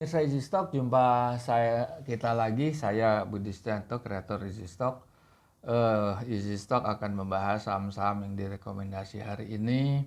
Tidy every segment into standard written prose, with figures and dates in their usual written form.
Pemirsa Easy Stock, jumpa kita lagi. Saya Budi Setianto, kreator Easy Stock. Easy Stock akan membahas saham-saham yang direkomendasi hari ini.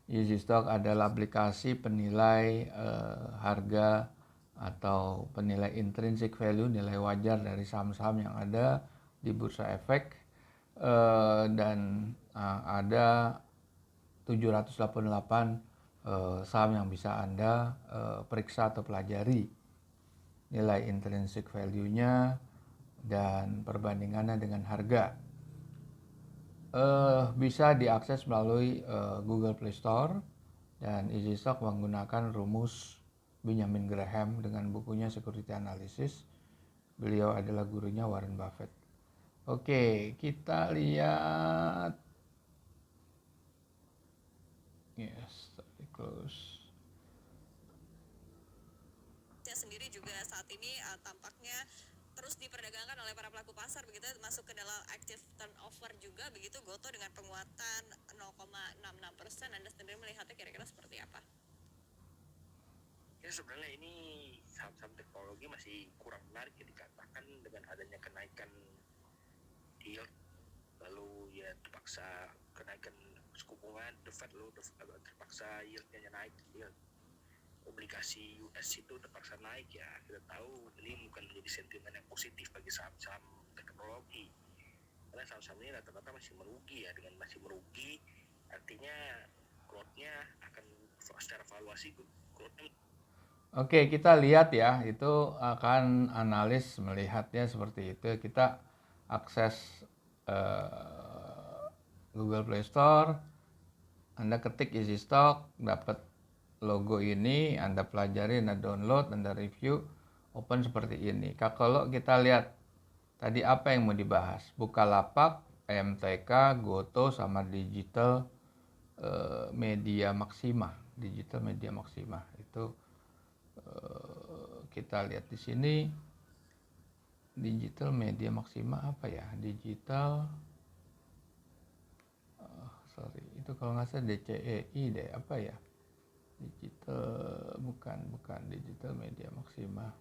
Easy Stock adalah aplikasi penilai harga atau penilai intrinsic value, nilai wajar dari saham-saham yang ada di Bursa Efek. Dan ada 788 saham yang bisa Anda periksa atau pelajari nilai intrinsic value-nya dan perbandingannya dengan harga. Bisa diakses melalui Google Play Store, dan Easy Stock menggunakan rumus Benjamin Graham dengan bukunya Security Analysis. Beliau adalah gurunya Warren Buffett. Oke, kita lihat. Yes, close. Sendiri juga saat ini tampaknya terus diperdagangkan oleh para pelaku pasar, begitu masuk ke dalam active turnover juga, begitu GoTo dengan penguatan 0,66%. Anda sendiri melihatnya kira-kira seperti apa? Ya sebenarnya ini saham-saham teknologi masih kurang menarik ya, dikatakan dengan adanya kenaikan yield, lalu ya terpaksa kenaikan suku bunga The Fed, lalu terpaksa yieldnya naik, yield obligasi US itu terpaksa naik ya. Kita tahu ini bukan menjadi sentimen yang positif bagi saham-saham teknologi, karena saham-saham ini rata-rata masih merugi ya. Dengan masih merugi artinya growth-nya akan secara valuasi growth-nya. Oke, kita lihat ya, itu akan analis melihatnya seperti itu. Kita akses Google Play Store, Anda ketik Easy Stock, dapat logo ini, Anda pelajari, Anda download, Anda review, open seperti ini. Kalau kita lihat tadi apa yang mau dibahas, Bukalapak, MTK, GoTo, sama Digital Media Maxima. Digital Media Maxima itu kita lihat di sini. Digital Media Maxima apa ya? Itu kalau nggak salah DCEI deh, apa ya? Bukan Digital Media Maxima.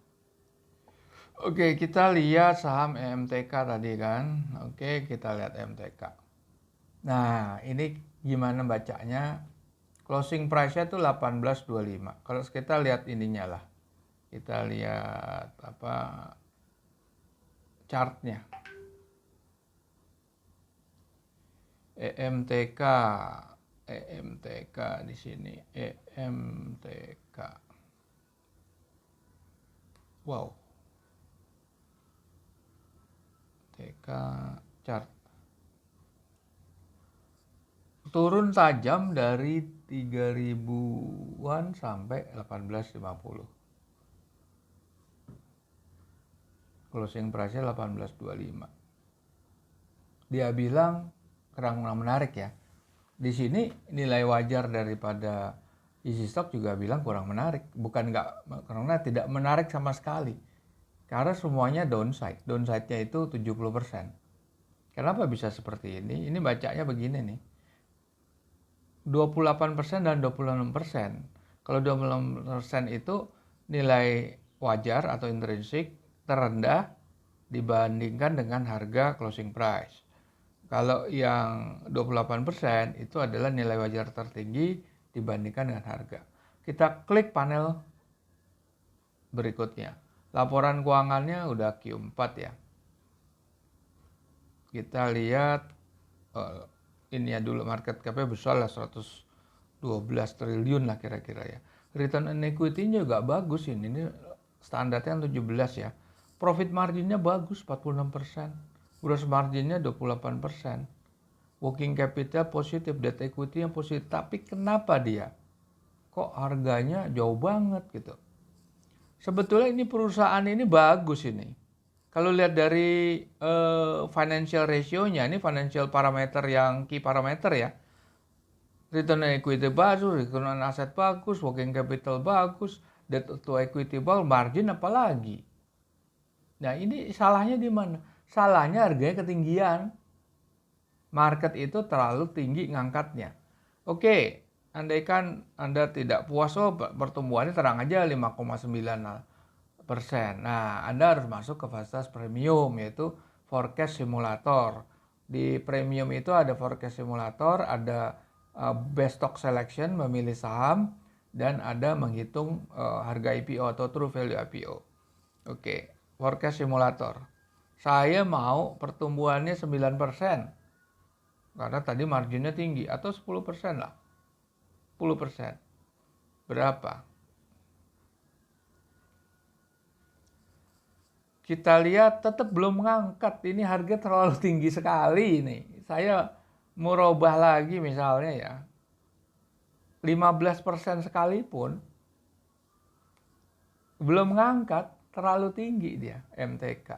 Oke, kita lihat saham MTK tadi kan. Oke, kita lihat MTK. Nah, ini gimana bacanya? Closing price-nya itu 18.25. Kalau kita lihat ininya lah. Kita lihat apa chartnya. EMTK di sini. EMTK. Wow. TK chart. Turun tajam dari 3000-an sampai 1850. Closing price-nya 18.25. Dia bilang kurang menarik ya. Di sini nilai wajar daripada Easy Stock juga bilang kurang menarik. Bukan nggak, karena tidak menarik sama sekali. Karena semuanya downside. Downside-nya itu 70%. Kenapa bisa seperti ini? Ini bacanya begini nih. 28% dan 26%. Kalau 26% itu nilai wajar atau intrinsik terendah dibandingkan dengan harga closing price. Kalau yang 28% itu adalah nilai wajar tertinggi dibandingkan dengan harga. Kita klik panel berikutnya. Laporan keuangannya udah Q4 ya. Kita lihat ini ya dulu, market cap-nya besar lah, 112 triliun lah kira-kira ya. Return on equity-nya juga bagus ini standarnya 17 ya. Profit margin-nya bagus 46%. Gross margin-nya 28%. Working capital positif, debt equity-nya positif. Tapi kenapa dia kok harganya jauh banget gitu? Sebetulnya ini perusahaan ini bagus ini. Kalau lihat dari financial ratio-nya, ini financial parameter yang key parameter ya. Return on equity bagus, return on asset bagus, working capital bagus, debt to equity bagus, margin apalagi. Nah, ini salahnya di mana? Salahnya harganya ketinggian. Market itu terlalu tinggi ngangkatnya. Oke, andaikan Anda tidak puas, oh pertumbuhannya terang aja 5,9%. Nah, Anda harus masuk ke fase premium, yaitu forecast simulator. Di premium itu ada forecast simulator, ada best stock selection, memilih saham, dan ada menghitung harga IPO atau true value IPO. Oke, forecast simulator. Saya mau pertumbuhannya 9%, karena tadi marginnya tinggi, atau 10% lah. 10%. Berapa? Kita lihat tetap belum mengangkat. Ini harga terlalu tinggi sekali ini. Saya mau rubah lagi misalnya ya. 15% sekalipun belum mengangkat, terlalu tinggi dia MTK.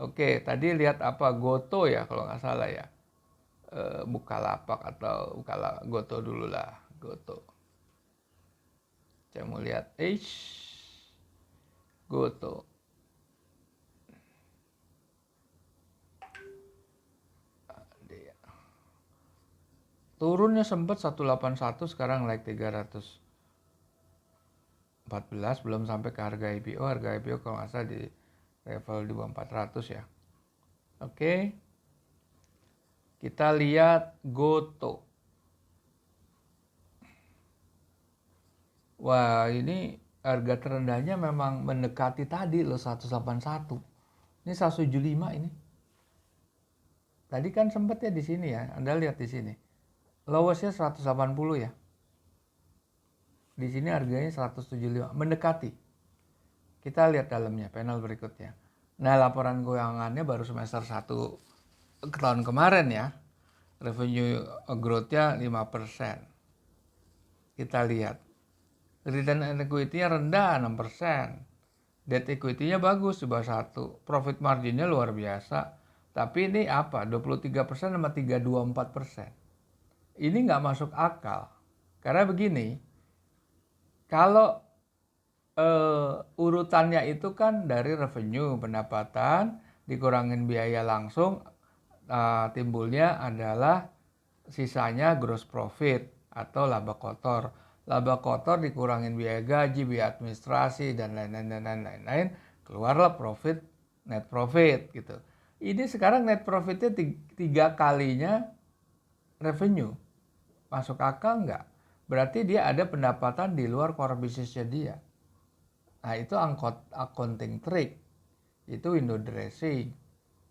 Oke, tadi lihat apa, Goto ya kalau nggak salah ya. Bukalapak atau Goto dulu lah, Goto. Saya mau lihat Goto. Turunnya sempat 181, sekarang naik 314, belum sampai ke harga IPO. Harga IPO kalau nggak salah di level di bawah 400 ya. Oke. Kita lihat Goto. Wah, ini harga terendahnya memang mendekati tadi loh, 181. Ini 175 ini. Tadi kan sempat ya di sini ya. Anda lihat di sini. Lowestnya 180 ya. Di sini harganya 175, mendekati. Kita lihat dalamnya, panel berikutnya. Nah, laporan keuangannya baru semester 1 tahun kemarin ya. Revenue growth-nya 5%. Kita lihat. Return on equity-nya rendah 6%. Debt equity-nya bagus di bawah 1. Profit margin-nya luar biasa. Tapi ini apa? 23% sama 324%. Ini nggak masuk akal. Karena begini, kalau urutannya itu kan dari revenue, pendapatan, dikurangin biaya langsung, timbulnya adalah sisanya gross profit atau laba kotor. Laba kotor dikurangin biaya gaji, biaya administrasi, dan lain-lain, keluarlah profit, net profit gitu. Ini sekarang net profitnya 3 kalinya revenue. Masuk akal nggak? Berarti dia ada pendapatan di luar core business-nya dia. Nah, itu accounting trick. Itu window dressing.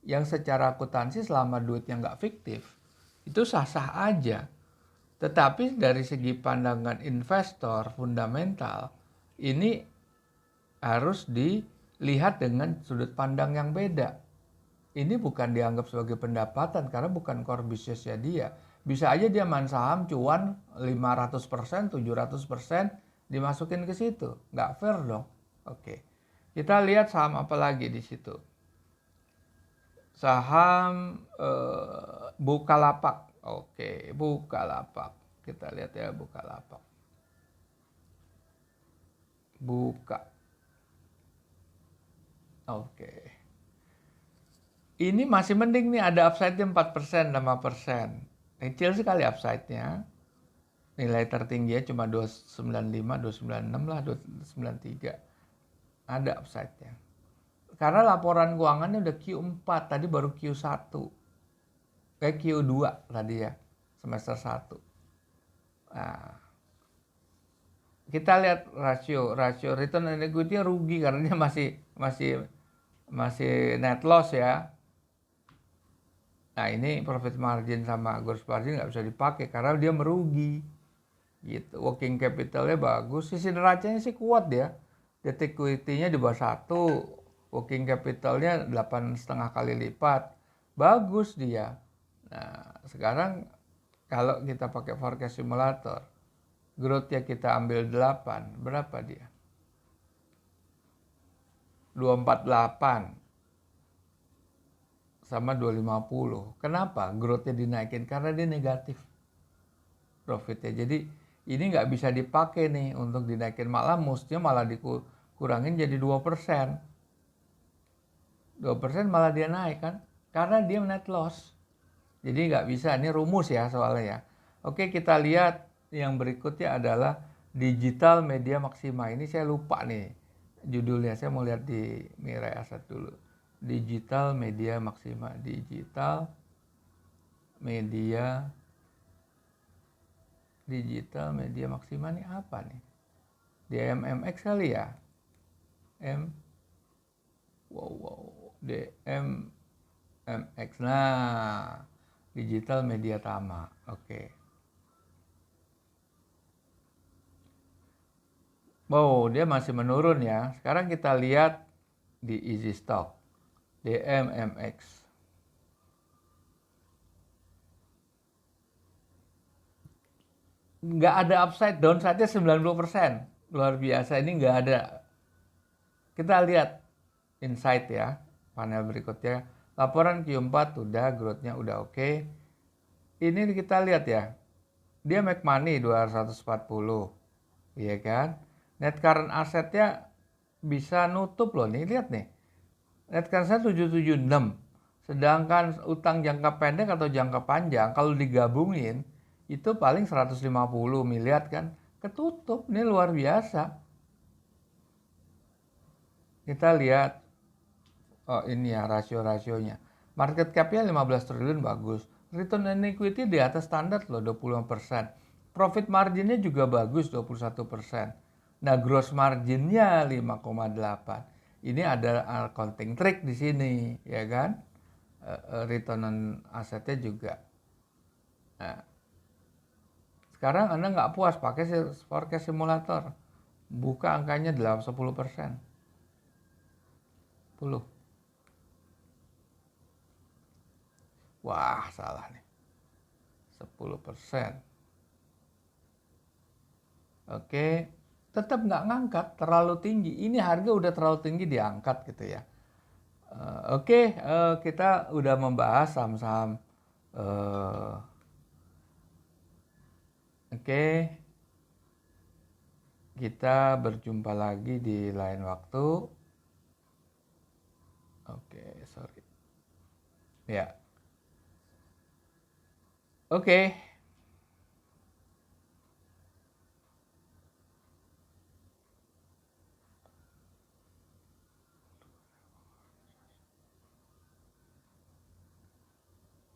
Yang secara akuntansi selama duitnya nggak fiktif, itu sah-sah aja. Tetapi dari segi pandangan investor fundamental, ini harus dilihat dengan sudut pandang yang beda. Ini bukan dianggap sebagai pendapatan karena bukan core business-nya dia. Bisa aja dia main saham cuan 500%, 700% dimasukin ke situ. Nggak fair dong. Oke. Kita lihat saham apa lagi di situ. Saham Bukalapak. Oke, Bukalapak. Kita lihat ya Bukalapak. Oke. Ini masih mending nih, ada upside-nya 4%, 5%. Kecil sekali upside-nya. Nilai tertingginya cuma 295, 296 lah, 293. Ada upside-nya. Karena laporan keuangannya udah Q4, tadi baru Q1. Q2 tadi ya, semester 1. Nah, kita lihat rasio return on equity rugi karena dia masih net loss ya. Nah, ini profit margin sama gross margin nggak bisa dipakai karena dia merugi. Gitu. Working capitalnya bagus, sisi neracanya sih kuat ya. Debt equity-nya di bawah 1, working capitalnya 8,5 kali lipat. Bagus dia. Nah, sekarang kalau kita pakai forecast simulator, growth-nya kita ambil 8, berapa dia? 248 sama 250. Kenapa? Growth-nya dinaikin karena dia negatif profitnya. Jadi ini nggak bisa dipakai nih untuk dinaikin, malah dikurangin jadi 2%. 2% malah dia naik kan? Karena dia net loss. Jadi nggak bisa, ini rumus ya soalnya ya. Oke, kita lihat yang berikutnya adalah Digital Media Maxima. Ini saya lupa nih judulnya, saya mau lihat di Mirai Asset dulu. Digital Media Maxima, Digital Media Maxima nih apa nih? DMMX kali ya? DMMX. Nah, Digital Media Tama. Oke. Wow, dia masih menurun ya. Sekarang kita lihat di Easy Stock, DMMX. Nggak ada upside, downside-nya 90%. Luar biasa, ini nggak ada. Kita lihat insight ya, panel berikutnya. Laporan Q4 udah, growth-nya udah oke. Ini kita lihat ya, dia make money 240, iya kan? Net current asset-nya bisa nutup loh nih, lihat nih. Net current asset 776. Sedangkan utang jangka pendek atau jangka panjang kalau digabungin itu paling 150 miliar kan. Ketutup, ini luar biasa. Kita lihat, oh ini ya rasio-rasionya. Market cap-nya 15 triliun bagus. Return on equity di atas standar loh 25%. Profit marginnya juga bagus 21%. Nah, gross marginnya 5,8. Ini ada accounting trick di sini, ya kan? Return on asetnya juga. Nah, sekarang Anda nggak puas pakai forecast simulator. Buka angkanya 10%. 10. Wah, salah nih. 10%. Oke, tetap nggak ngangkat, terlalu tinggi. Ini harga udah terlalu tinggi diangkat gitu ya. Oke, kita udah membahas saham-saham. Oke, kita berjumpa lagi di lain waktu. Oke, sorry. Ya. Oke.